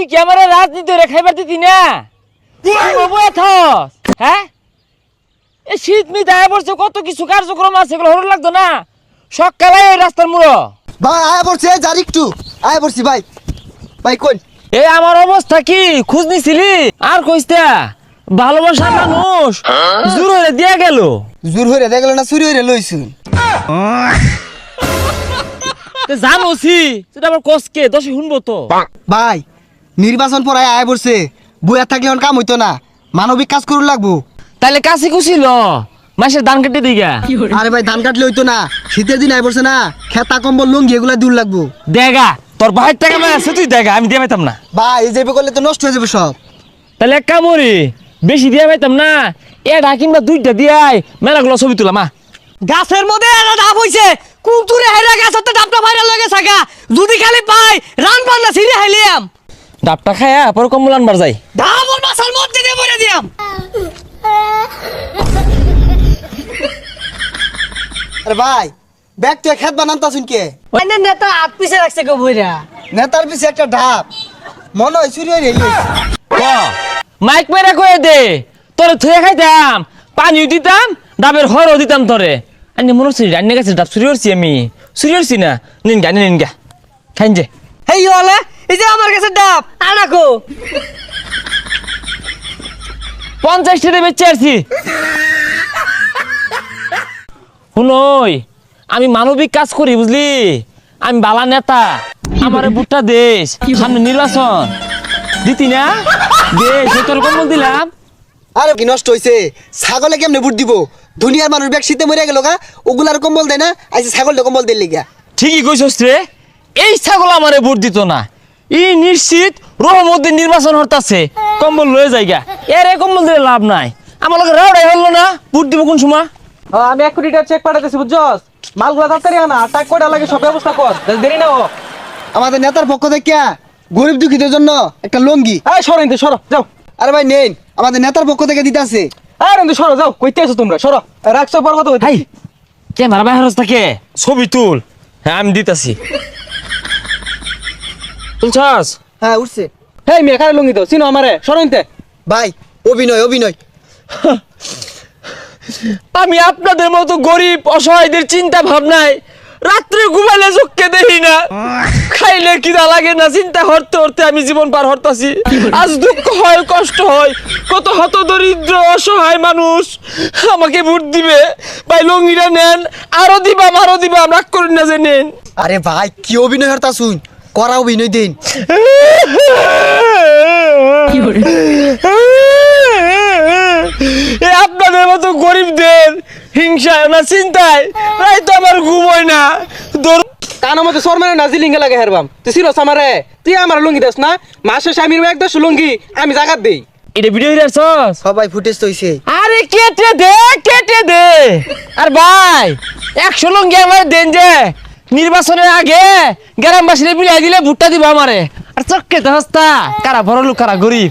তুই কি আমার রাজনীতি রে খাইবার দিতি না? হ্যাঁ, এই শীত মিট আয় পড়ছে, কত কিছু কার্যক্রম আছে, এগুলো হরণ লাগতো না? সকালে ওই রাস্তার মুড়ো ভাই আয় পড়ছে, যার একটু আয় পড়ছি ভাই। ভাই কোন এই আমার অবস্থা কি খোঁজ নিছিলি? আর কইস্তা ভালোবাসার মানুষ জোর হয়ে দিয়া গেল। জোর হইরে দেখলো না, চুরি হইরে লইছুন। জানোছি সেটা আবার কসকে দশে শুনবো তো। ভাই নির্বাচন পরে আয় পড়ছে, বইয়া থাকলে এখন কাম হইতো না, মানবিক কাজ করুন লাগবো। তাইলে কাছে কুছিল মাসের ধান কেটে দিগা। আরে ভাই ধান কাটলে হইতো না, শীতের দিন আয় পড়ছে না, খেতা কম্বল লুঙ্গি এগুলা দূর লাগবো। দেগা তোর ভাইয়ের টাকা আছে, তুই দেখা, আমি দিয়ে পাইতাম না। ভাই এই যাবে করলে তো নষ্ট হয়ে যাবে সব। তাহলে এক কামড়ি বেশি দিয়া পাইতাম না, এটা কিংবা দুইটা দিয়াই মেলাগুলো ছবি তুলাম। গাছের মধ্যে একটা ডাব হইছে, কুতুরে হাইরা গাছতে ডাবটা ভাইরাল হয়ে গেছে গা। যদি খালি পাই রান পান্না ছিঁড়ে হাইলিয়াম, ডাবটা খায়া পরে কম্বল আনবার যাই। ডাব ওর বাসার মধ্যে দিয়ে বলে দিয়াম। আরে ভাই ব্যাগ তুই খেত বানান্তা শুনকে, ওই নেতা হাত পিছে রাখছে গো বইরা। নেতার পিছে একটা ঢাপ, মনে হয় চুরি হইরে লইছে। ক মাইক মেরা কয়ে দে, তোরে থুয়ে খাইতাম, পানিও দিতাম, ডাবের হরও দিতাম তোরে। আনি মনে হচ্ছে রান্না গাছের ডাব চুরি করছি আমি, চুরি করছি না। নিন গা নিন গা খাইন যে। হেই ওলা এই যে আমার কাছে ডাব আনাকো 50 টাকা বেচে আসছি। শুনই আমি মানবিক কাজ করি বুঝলি, আমি বালা নেতা, আমার বুটটা দেশ, সামনে নির্বাচন দিতি না দেশ, তোর কম্বল দিলাম। আরে কি নষ্ট হইছে, ছাগলে কেমনে বুট দিব? দুনিয়ার মানুষ ব্যাগ শীতে মরে গেল গা, ওগুলার কম্বল দেয় না, আইসে ছাগলটা কম্বল দিল গা। ঠিকই কইছস রে, এই ছাগল আমারে ভোট দিত না। ই নিশ্চিত রহমদ্দিন নির্বাচন হতাছে, কম্বল লয়ে যাইগা। এর এ কম্বল দিলে লাভ নাই, আমার লোক রাউডাই হলো না, ভোট দিব কোন সময়? আমি 1 কোটি টাকা চেক পাঠাতেছি বুঝছস, মালগুলা তাড়াতাড়ি আনা, টাকা কয়টা লাগে সব ব্যবস্থা কর, দেরি না ও। আমাদের নেতার পক্ষ থেকে গরিব দুঃখীদের জন্য একটা লঙ্গি। এই সরো ইনতে সরো যাও। আরে ভাই নেন, আমাদের নেতার পক্ষ থেকে দিতে আছে। আর ইনতে সরো যাও, কইতে আছো তোমরা সরো, রাখছো পর কথা হাই হইতে। ক্যামেরা বাইরে থাকে, ছবি তুল। হ্যাঁ আমি দিতাছি, তুলছস? হ্যাঁ উঠছে। হেই মেয়ে কারে লঙ্গি দাও, চিনো আমারে, সরো ইনতে। ভাই অভিনয় অভিনয়। আমি আপনাদের মতো গরিব অসহায়দের চিন্তা ভাবনায় রাত্রে ঘুমাইলে চোখকে দেখি না, খাইলে কিনা লাগে না, চিন্তা হরতে হরতে আমি জীবন পার হরতাছি। আজ দুঃখ হয়, কষ্ট হয়, কত হত দরিদ্র অসহায় মানুষ আমাকে ভোট দিবে। ভাই লঙ্গিটা নেন, আরো দিবাম রাগ করেন না যে নেন। আরে ভাই কি অভিনয় হরতা শুন, করা অভিনয় দিন। আপনাদের মতো গরিবদের হিংসায় না চিন্তায় প্রায় তো আমার ঘুম হয় না। কানের মধ্যে সর মানে না জিলিঙ্গে লাগে হেরবাম, তুই চিনোস আমারে, তুই আমার লঙ্গি দাস না, মাসে স্বামীর 1-10 লঙ্গি আমি জাগাত দেই। এটা ভিডিও হিরাছস? সবাই ফুটেজ তো হইছে। আরে কেটে দে। আর ভাই 100 লঙ্গি আমার দেন যে, নির্বাচনের আগে গ্রামবাসীরা বিলাই দিলে ভুট্টা দিব আমারে। আর চক্কে তো হস্তা, কারা বড় লোক কারা গরিব।